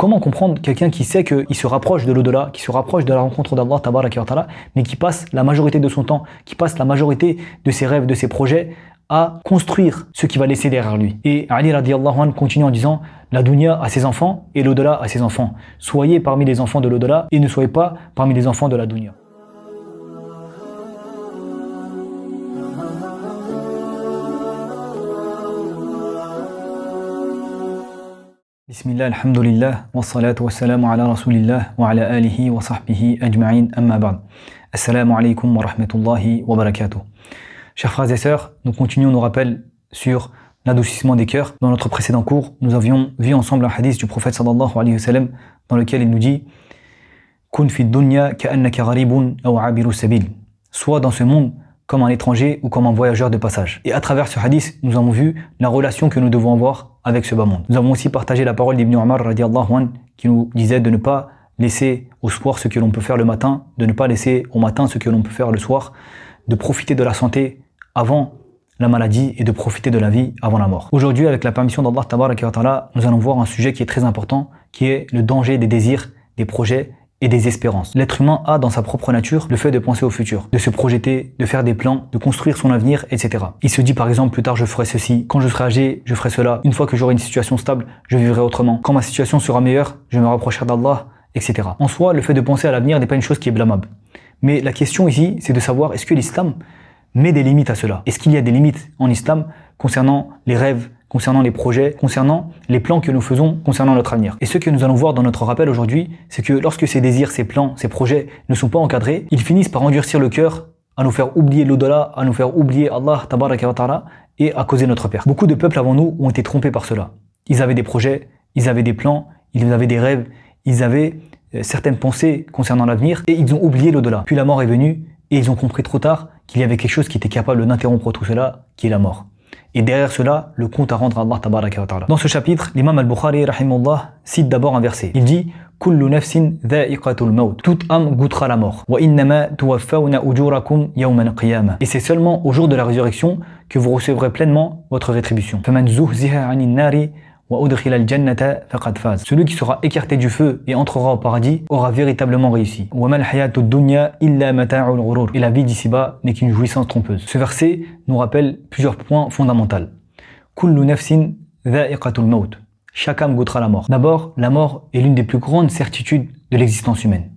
Comment comprendre quelqu'un qui sait qu'il se rapproche de l'au-delà, qui se rapproche de la rencontre d'Allah tabaraka wa ta'ala, mais qui passe la majorité de son temps, qui passe la majorité de ses rêves, de ses projets à construire ce qu'il va laisser derrière lui. Et Ali radiyallahu anhu continue en disant: la dunya a ses enfants et l'au-delà a ses enfants. Soyez parmi les enfants de l'au-delà et ne soyez pas parmi les enfants de la dunya. Bismillah, alhamdulillah, wa salatu wa salamu ala rasulillah, wa ala alihi wa sahbihi ajma'in, amma ba'd. Assalamu alaikum wa rahmatullahi wa barakatuh. Chers frères et sœurs, nous continuons nos rappels sur l'adoucissement des cœurs. Dans notre précédent cours, nous avions vu ensemble un hadith du prophète sallallahu alayhi wa sallam dans lequel il nous dit: Kun fi dunya ka'annaka gharibun aw 'abiru sabil. Sois dans ce monde comme un étranger ou comme un voyageur de passage. Et à travers ce hadith, nous avons vu la relation que nous devons avoir avec ce bas monde. Nous avons aussi partagé la parole d'Ibn Umar radiyallahu anhu qui nous disait de ne pas laisser au soir ce que l'on peut faire le matin, de ne pas laisser au matin ce que l'on peut faire le soir, de profiter de la santé avant la maladie et de profiter de la vie avant la mort. Aujourd'hui, avec la permission d'Allah tabaraka wa ta'ala, nous allons voir un sujet qui est très important, qui est le danger des désirs, des projets et des espérances. L'être humain a dans sa propre nature le fait de penser au futur, de se projeter, de faire des plans, de construire son avenir, etc. Il se dit par exemple: plus tard je ferai ceci, quand je serai âgé, je ferai cela, une fois que j'aurai une situation stable, je vivrai autrement, quand ma situation sera meilleure, je me rapprocherai d'Allah, etc. En soi, le fait de penser à l'avenir n'est pas une chose qui est blâmable. Mais la question ici, c'est de savoir, est-ce que l'islam met des limites à cela? Est-ce qu'il y a des limites en islam concernant les rêves, concernant les projets, concernant les plans que nous faisons concernant notre avenir? Et ce que nous allons voir dans notre rappel aujourd'hui, c'est que lorsque ces désirs, ces plans, ces projets ne sont pas encadrés, ils finissent par endurcir le cœur, à nous faire oublier l'au-delà, à nous faire oublier Allah tabaraka wa ta'ala et à causer notre perte. Beaucoup de peuples avant nous ont été trompés par cela. Ils avaient des projets, ils avaient des plans, ils avaient des rêves, ils avaient certaines pensées concernant l'avenir et ils ont oublié l'au-delà. Puis la mort est venue et ils ont compris trop tard qu'il y avait quelque chose qui était capable d'interrompre tout cela, qui est la mort. Et derrière cela, le compte à rendre à Allah tabaraka wa ta'ala. Dans ce chapitre, l'imam al-Bukhari rahimahullah cite d'abord un verset. Il dit: Kullu nafsin dha'iqatul maut. Toute âme goûtera la mort. Wa innama tuwaffawna ujurakum yawman qiyamah. Et c'est seulement au jour de la résurrection que vous recevrez pleinement votre rétribution. Faman zuhziha 'anil nari wa udkhila al-jannata faqad faz. Celui qui sera écarté du feu et entrera au paradis aura véritablement réussi. Wa mal hayatud dunya illa mata'ul ghurur. Et la vie d'ici-bas n'est qu'une jouissance trompeuse. Ce verset nous rappelle plusieurs points fondamentaux. Kullu nafsin dha'iqatul maut. Chaque âme goûtera la mort. D'abord, la mort est l'une des plus grandes certitudes de l'existence humaine.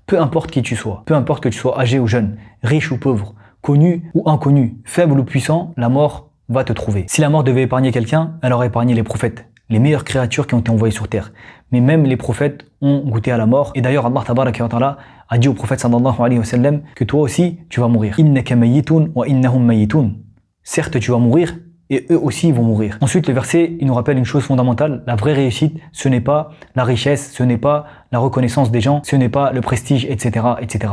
Peu importe qui tu sois, peu importe que tu sois âgé ou jeune, riche ou pauvre, connu ou inconnu, faible ou puissant, la mort va te trouver. Si la mort devait épargner quelqu'un, elle aurait épargné les prophètes, les meilleures créatures qui ont été envoyées sur terre. Mais même les prophètes ont goûté à la mort. Et d'ailleurs, Allah tabaraka wa ta'ala a dit au prophète sallallahu alayhi wa sallam que toi aussi, tu vas mourir. Innaka mayyitun wa innahum mayyitun. Certes, tu vas mourir et eux aussi vont mourir. Ensuite, le verset, il nous rappelle une chose fondamentale. La vraie réussite, ce n'est pas la richesse, ce n'est pas la reconnaissance des gens, ce n'est pas le prestige, etc., etc.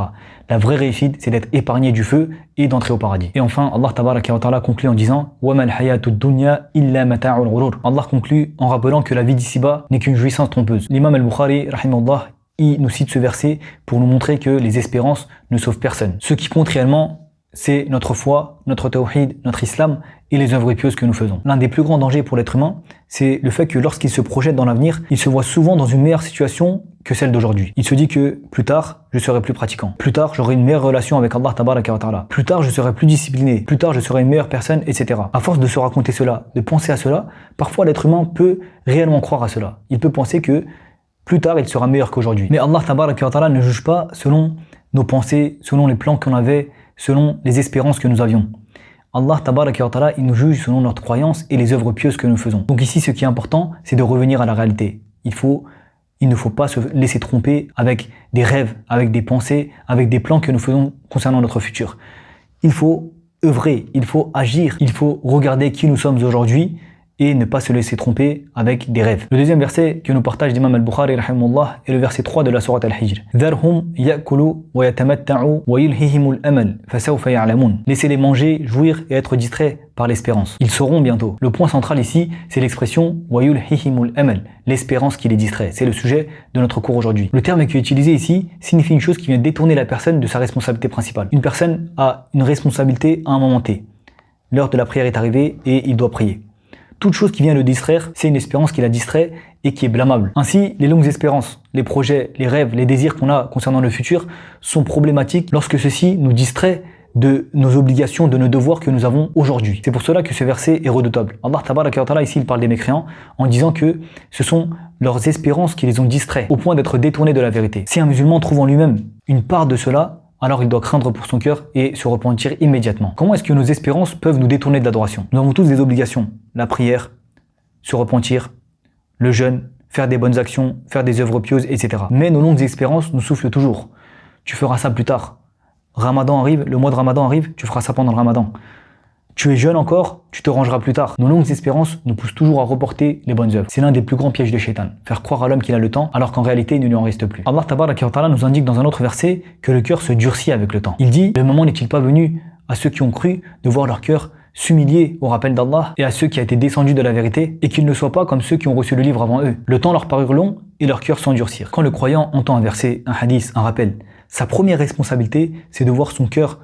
La vraie réussite, c'est d'être épargné du feu et d'entrer au paradis. Et enfin, Allah tabaraka wa ta'ala conclut en disant: Wa mal hayatud dunya illa mata'ul ghurur. Allah conclut en rappelant que la vie d'ici-bas n'est qu'une jouissance trompeuse. L'imam al-Bukhari, rahimahullah, il nous cite ce verset pour nous montrer que les espérances ne sauvent personne. Ce qui compte réellement, c'est notre foi, notre tawhid, notre islam et les œuvres pieuses que nous faisons. L'un des plus grands dangers pour l'être humain, c'est le fait que lorsqu'il se projette dans l'avenir, il se voit souvent dans une meilleure situation que celle d'aujourd'hui. Il se dit que plus tard, je serai plus pratiquant. Plus tard, j'aurai une meilleure relation avec Allah tabaraka wa ta'ala. Plus tard, je serai plus discipliné. Plus tard, je serai une meilleure personne, etc. À force de se raconter cela, de penser à cela, parfois l'être humain peut réellement croire à cela. Il peut penser que plus tard, il sera meilleur qu'aujourd'hui. Mais Allah tabaraka wa ta'ala ne juge pas selon nos pensées, selon les plans qu'on avait, selon les espérances que nous avions. Allah tabaraka wa ta'ala, il nous juge selon notre croyance et les œuvres pieuses que nous faisons. Donc ici, ce qui est important, c'est de revenir à la réalité. Il ne faut pas se laisser tromper avec des rêves, avec des pensées, avec des plans que nous faisons concernant notre futur. Il faut œuvrer, il faut agir, il faut regarder qui nous sommes aujourd'hui et ne pas se laisser tromper avec des rêves. Le deuxième verset que nous partage l'imam al-Bukhari rahimahullah est le verset 3 de la sourate al-Hijr. Dharhum ya'kulu wa yatamatta'u wa yulhihimul amal fasawfa ya'lamun. Laissez-les manger, jouir et être distraits par l'espérance. Ils sauront bientôt. Le point central ici, c'est l'expression wa yulhihimul amal, l'espérance qui les distrait. C'est le sujet de notre cours aujourd'hui. Le terme qui est utilisé ici signifie une chose qui vient détourner la personne de sa responsabilité principale. Une personne a une responsabilité à un moment T. L'heure de la prière est arrivée et il doit prier. Toute chose qui vient le distraire, c'est une espérance qui la distrait et qui est blâmable. Ainsi, les longues espérances, les projets, les rêves, les désirs qu'on a concernant le futur sont problématiques lorsque ceci nous distrait de nos obligations, de nos devoirs que nous avons aujourd'hui. C'est pour cela que ce verset est redoutable. Allah Tabaraka wa Ta'ala ici il parle des mécréants en disant que ce sont leurs espérances qui les ont distraits au point d'être détournés de la vérité. Si un musulman trouve en lui-même une part de cela, alors il doit craindre pour son cœur et se repentir immédiatement. Comment est-ce que nos espérances peuvent nous détourner de l'adoration? Nous avons tous des obligations. La prière, se repentir, le jeûne, faire des bonnes actions, faire des œuvres pieuses, etc. Mais nos longues espérances nous soufflent toujours. Tu feras ça plus tard. Ramadan arrive, le mois de Ramadan arrive, tu feras ça pendant le Ramadan. Tu es jeune encore, tu te rangeras plus tard. Nos longues espérances nous poussent toujours à reporter les bonnes œuvres. C'est l'un des plus grands pièges de Shaitan. Faire croire à l'homme qu'il a le temps, alors qu'en réalité, il ne lui en reste plus. Allah Tabaraka wa Ta'ala nous indique dans un autre verset que le cœur se durcit avec le temps. Il dit, le moment n'est-il pas venu à ceux qui ont cru de voir leur cœur s'humilier au rappel d'Allah et à ceux qui a été descendus de la vérité et qu'ils ne soient pas comme ceux qui ont reçu le livre avant eux. Le temps leur parut long et leur cœur s'endurcir. Quand le croyant entend un verset, un hadith, un rappel, sa première responsabilité, c'est de voir son cœur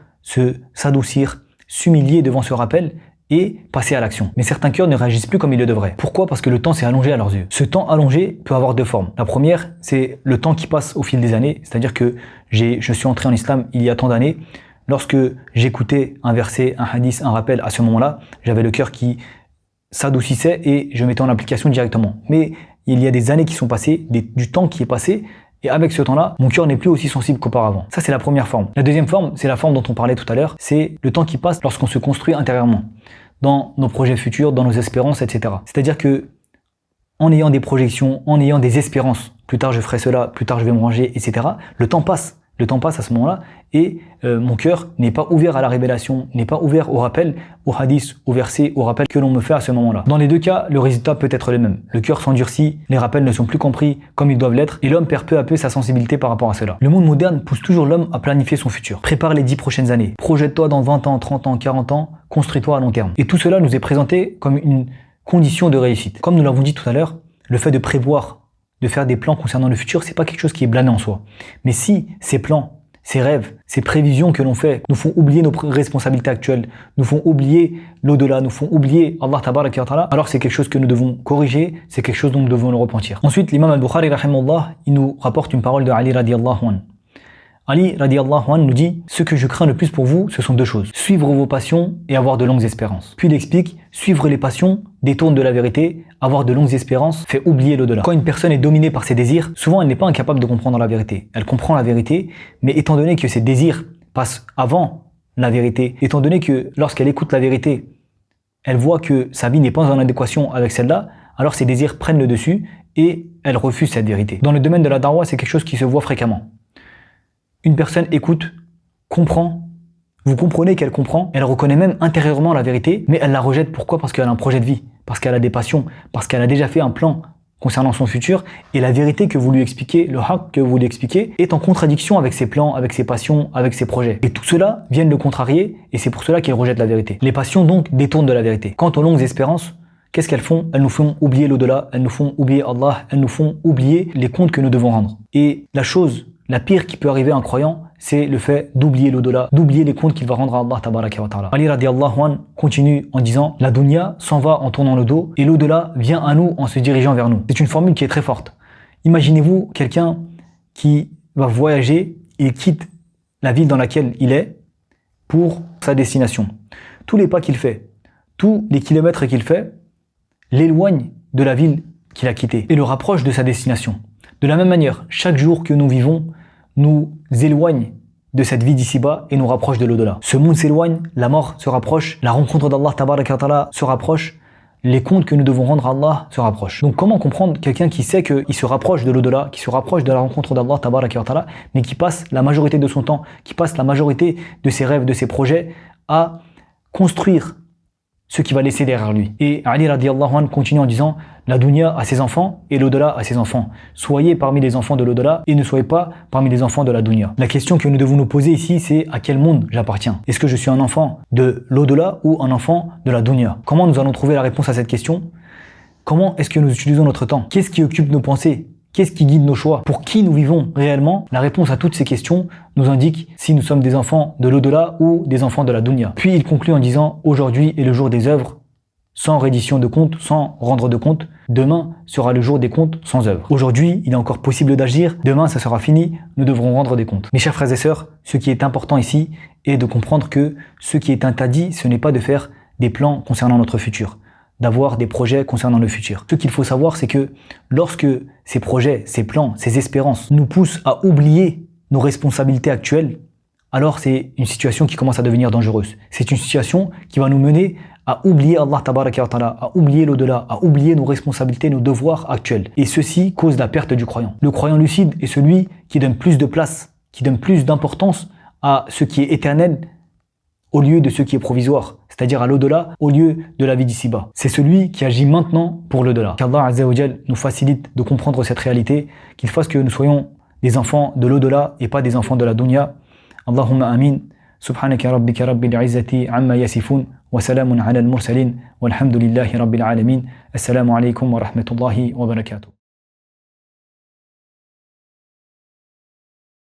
s'adoucir, s'humilier devant ce rappel et passer à l'action. Mais certains cœurs ne réagissent plus comme ils le devraient. Pourquoi? Parce que le temps s'est allongé à leurs yeux. Ce temps allongé peut avoir deux formes. La première, c'est le temps qui passe au fil des années, c'est-à-dire que je suis entré en islam il y a tant d'années. Lorsque j'écoutais un verset, un hadith, un rappel, à ce moment-là, j'avais le cœur qui s'adoucissait et je mettais en application directement. Mais il y a des années qui sont passées, du temps qui est passé, et avec ce temps-là, mon cœur n'est plus aussi sensible qu'auparavant. Ça, c'est la première forme. La deuxième forme, c'est la forme dont on parlait tout à l'heure, c'est le temps qui passe lorsqu'on se construit intérieurement, dans nos projets futurs, dans nos espérances, etc. C'est-à-dire que, en ayant des projections, en ayant des espérances, plus tard je ferai cela, plus tard je vais me ranger, etc., le temps passe. Le temps passe à ce moment-là et mon cœur n'est pas ouvert à la révélation, n'est pas ouvert au rappel, au hadith, au verset, au rappel que l'on me fait à ce moment-là. Dans les deux cas, le résultat peut être le même. Le cœur s'endurcit, les rappels ne sont plus compris comme ils doivent l'être et l'homme perd peu à peu sa sensibilité par rapport à cela. Le monde moderne pousse toujours l'homme à planifier son futur. Prépare les 10 prochaines années. Projette-toi dans 20 ans, 30 ans, 40 ans, construis-toi à long terme. Et tout cela nous est présenté comme une condition de réussite. Comme nous l'avons dit tout à l'heure, le fait de prévoir, de faire des plans concernant le futur, c'est pas quelque chose qui est blâmé en soi. Mais si ces plans, ces rêves, ces prévisions que l'on fait nous font oublier nos responsabilités actuelles, nous font oublier l'au-delà, nous font oublier Allah Tabaraka wa Ta'ala, alors c'est quelque chose que nous devons corriger, c'est quelque chose dont nous devons nous repentir. Ensuite, l'imam al-Bukhari, rahimahullah, il nous rapporte une parole de Ali radiyallahu anhu. Ali radiyallahu anhu nous dit « Ce que je crains le plus pour vous, ce sont deux choses. Suivre vos passions et avoir de longues espérances. » Puis il explique « Suivre les passions détourne de la vérité, avoir de longues espérances fait oublier l'au-delà. » Quand une personne est dominée par ses désirs, souvent elle n'est pas incapable de comprendre la vérité. Elle comprend la vérité, mais étant donné que ses désirs passent avant la vérité, étant donné que lorsqu'elle écoute la vérité, elle voit que sa vie n'est pas en adéquation avec celle-là, alors ses désirs prennent le dessus et elle refuse cette vérité. Dans le domaine de la darwa, c'est quelque chose qui se voit fréquemment. Une personne écoute, comprend, vous comprenez qu'elle comprend, elle reconnaît même intérieurement la vérité, mais elle la rejette. Pourquoi? Parce qu'elle a un projet de vie, parce qu'elle a des passions, parce qu'elle a déjà fait un plan concernant son futur, et la vérité que vous lui expliquez, le haqq que vous lui expliquez, est en contradiction avec ses plans, avec ses passions, avec ses projets. Et tout cela vient le contrarier, et c'est pour cela qu'il rejette la vérité. Les passions donc détournent de la vérité. Quant aux longues espérances, qu'est-ce qu'elles font? Elles nous font oublier l'au-delà, elles nous font oublier Allah, elles nous font oublier les comptes que nous devons rendre. Et la pire qui peut arriver à un croyant, c'est le fait d'oublier l'au-delà, d'oublier les comptes qu'il va rendre à Allah Tabaraka wa Ta'ala. Ali radiyallahu anhu continue en disant « La dunya s'en va en tournant le dos et l'au-delà vient à nous en se dirigeant vers nous. » C'est une formule qui est très forte. Imaginez-vous quelqu'un qui va voyager et quitte la ville dans laquelle il est pour sa destination. Tous les pas qu'il fait, tous les kilomètres qu'il fait, l'éloignent de la ville qu'il a quittée et le rapprochent de sa destination. De la même manière, chaque jour que nous vivons nous éloigne de cette vie d'ici-bas et nous rapproche de l'au-delà. Ce monde s'éloigne, la mort se rapproche, la rencontre d'Allah Tabaraka wa Ta'ala se rapproche, les comptes que nous devons rendre à Allah se rapprochent. Donc comment comprendre quelqu'un qui sait qu'il se rapproche de l'au-delà, qui se rapproche de la rencontre d'Allah Tabaraka wa Ta'ala, mais qui passe la majorité de son temps, qui passe la majorité de ses rêves, de ses projets à construire ce qu'il va laisser derrière lui. Et Ali radiyallahu anhu continue en disant « La dunya a ses enfants et l'au-delà a ses enfants. Soyez parmi les enfants de l'au-delà et ne soyez pas parmi les enfants de la dunya. » La question que nous devons nous poser ici, c'est à quel monde j'appartiens? Est-ce que je suis un enfant de l'au-delà ou un enfant de la dunya? Comment nous allons trouver la réponse à cette question? Comment est-ce que nous utilisons notre temps? Qu'est-ce qui occupe nos pensées? Qu'est-ce qui guide nos choix? Pour qui nous vivons réellement? La réponse à toutes ces questions nous indique si nous sommes des enfants de l'au-delà ou des enfants de la dunya. Puis il conclut en disant « Aujourd'hui est le jour des œuvres. sans reddition de compte, sans rendre de compte. Demain sera le jour des comptes sans œuvre. Aujourd'hui, il est encore possible d'agir. Demain, ça sera fini. Nous devrons rendre des comptes. Mes chers frères et sœurs, ce qui est important ici est de comprendre que ce qui est interdit, ce n'est pas de faire des plans concernant notre futur, d'avoir des projets concernant le futur. Ce qu'il faut savoir, c'est que lorsque ces projets, ces plans, ces espérances nous poussent à oublier nos responsabilités actuelles, alors c'est une situation qui commence à devenir dangereuse. C'est une situation qui va nous mener à oublier Allah tabaraka wa ta'ala, à oublier l'au-delà, à oublier nos responsabilités, nos devoirs actuels. Et ceci cause la perte du croyant. Le croyant lucide est celui qui donne plus de place, qui donne plus d'importance à ce qui est éternel au lieu de ce qui est provisoire, c'est-à-dire à l'au-delà au lieu de la vie d'ici-bas. C'est celui qui agit maintenant pour l'au-delà. Qu'Allah Azza wa Jal nous facilite de comprendre cette réalité, qu'il fasse que nous soyons des enfants de l'au-delà et pas des enfants de la dunya. Allahumma amin. سبحانك ربك رب العزة عما يصفون وسلام على المرسلين والحمد لله رب العالمين السلام عليكم ورحمة الله وبركاته